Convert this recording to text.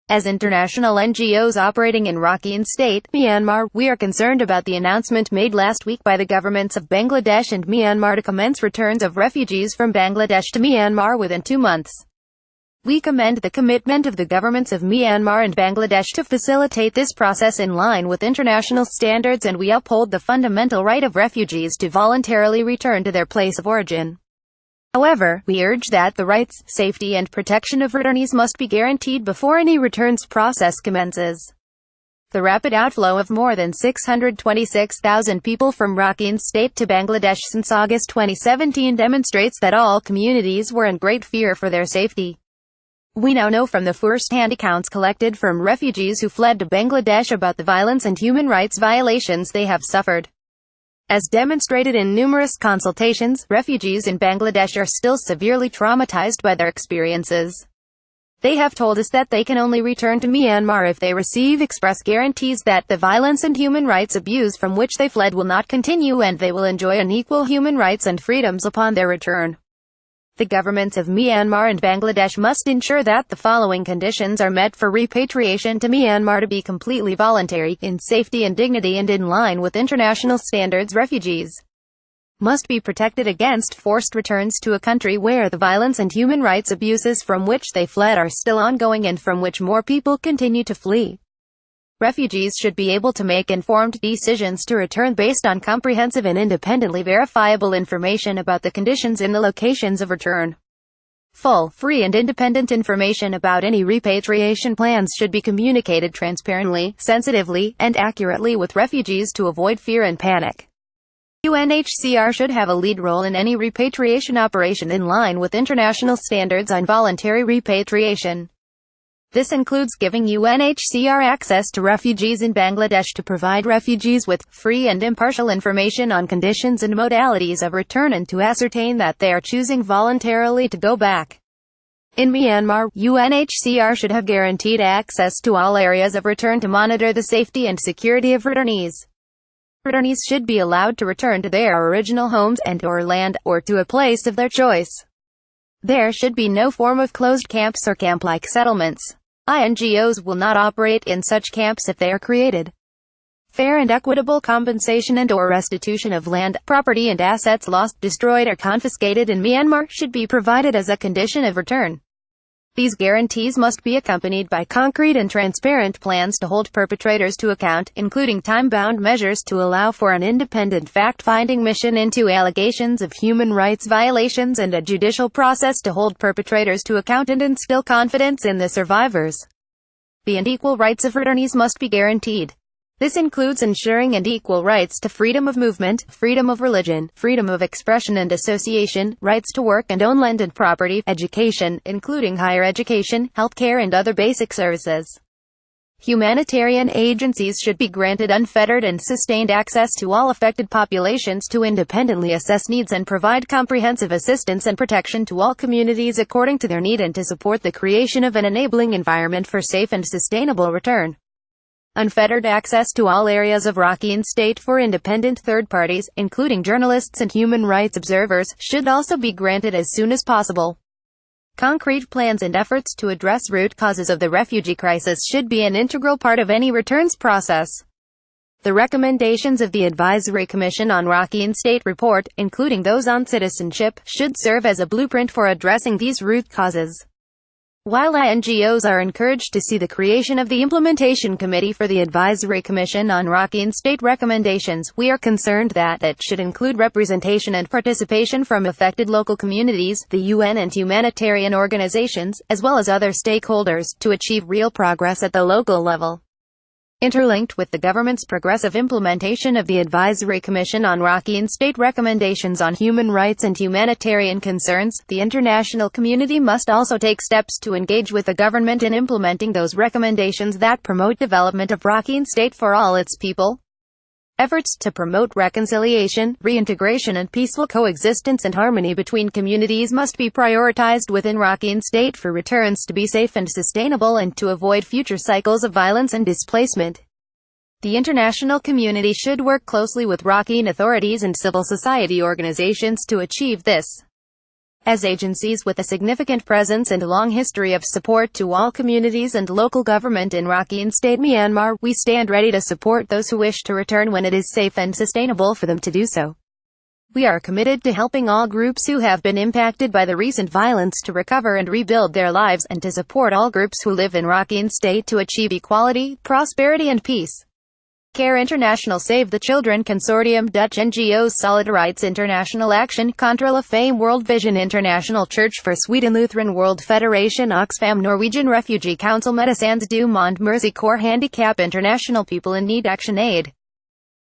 As international NGOs operating in Rakhine State, Myanmar, we are concerned about the announcement made last week by the governments of Bangladesh and Myanmar to commence returns of refugees from Bangladesh to Myanmar within 2 months. We commend the commitment of the governments of Myanmar and Bangladesh to facilitate this process in line with international standards, and we uphold the fundamental right of refugees to voluntarily return to their place of origin. However, we urge that the rights, safety and protection of returnees must be guaranteed before any returns process commences. The rapid outflow of more than 626,000 people from Rakhine State to Bangladesh since August 2017 demonstrates that all communities were in great fear for their safety. We now know from the first-hand accounts collected from refugees who fled to Bangladesh about the violence and human rights violations they have suffered. As demonstrated in numerous consultations, refugees in Bangladesh are still severely traumatized by their experiences. They have told us that they can only return to Myanmar if they receive express guarantees that the violence and human rights abuse from which they fled will not continue, and they will enjoy unequal human rights and freedoms upon their return. The governments of Myanmar and Bangladesh must ensure that the following conditions are met for repatriation to Myanmar to be completely voluntary, in safety and dignity and in line with international standards. Refugees must be protected against forced returns to a country where the violence and human rights abuses from which they fled are still ongoing and from which more people continue to flee. Refugees should be able to make informed decisions to return based on comprehensive and independently verifiable information about the conditions in the locations of return. Full, free and independent information about any repatriation plans should be communicated transparently, sensitively, and accurately with refugees to avoid fear and panic. UNHCR should have a lead role in any repatriation operation in line with international standards on voluntary repatriation. This includes giving UNHCR access to refugees in Bangladesh to provide refugees with free and impartial information on conditions and modalities of return and to ascertain that they are choosing voluntarily to go back. In Myanmar, UNHCR should have guaranteed access to all areas of return to monitor the safety and security of returnees. Returnees should be allowed to return to their original homes and/or land, or to a place of their choice. There should be no form of closed camps or camp-like settlements. NGOs will not operate in such camps if they are created. Fair and equitable compensation and/or restitution of land, property and assets lost, destroyed or confiscated in Myanmar should be provided as a condition of return. These guarantees must be accompanied by concrete and transparent plans to hold perpetrators to account, including time-bound measures to allow for an independent fact-finding mission into allegations of human rights violations and a judicial process to hold perpetrators to account and instill confidence in the survivors. The and equal rights of returnees must be guaranteed. This includes ensuring and equal rights to freedom of movement, freedom of religion, freedom of expression and association, rights to work and own land and property, education, including higher education, healthcare and other basic services. Humanitarian agencies should be granted unfettered and sustained access to all affected populations to independently assess needs and provide comprehensive assistance and protection to all communities according to their need, and to support the creation of an enabling environment for safe and sustainable return. Unfettered access to all areas of Rakhine State for independent third parties, including journalists and human rights observers, should also be granted as soon as possible. Concrete plans and efforts to address root causes of the refugee crisis should be an integral part of any returns process. The recommendations of the Advisory Commission on Rakhine State report, including those on citizenship, should serve as a blueprint for addressing these root causes. While NGOs are encouraged to see the creation of the Implementation Committee for the Advisory Commission on Rakhine State recommendations, we are concerned that it should include representation and participation from affected local communities, the UN and humanitarian organizations, as well as other stakeholders, to achieve real progress at the local level. Interlinked with the government's progressive implementation of the Advisory Commission on Rakhine State recommendations on human rights and humanitarian concerns, the international community must also take steps to engage with the government in implementing those recommendations that promote development of Rakhine State for all its people. Efforts to promote reconciliation, reintegration and peaceful coexistence and harmony between communities must be prioritized within Rakhine State for returns to be safe and sustainable and to avoid future cycles of violence and displacement. The international community should work closely with Rakhine authorities and civil society organizations to achieve this. As agencies with a significant presence and long history of support to all communities and local government in Rakhine State, Myanmar, we stand ready to support those who wish to return when it is safe and sustainable for them to do so. We are committed to helping all groups who have been impacted by the recent violence to recover and rebuild their lives, and to support all groups who live in Rakhine State to achieve equality, prosperity and peace. Care International, Save the Children Consortium, Dutch NGOs, Solidarites International, Action Contra la Fame, World Vision International, Church for Sweden, Lutheran World Federation, Oxfam, Norwegian Refugee Council, Médecins du Monde, Mercy Corps, Handicap International, People in Need, Action Aid.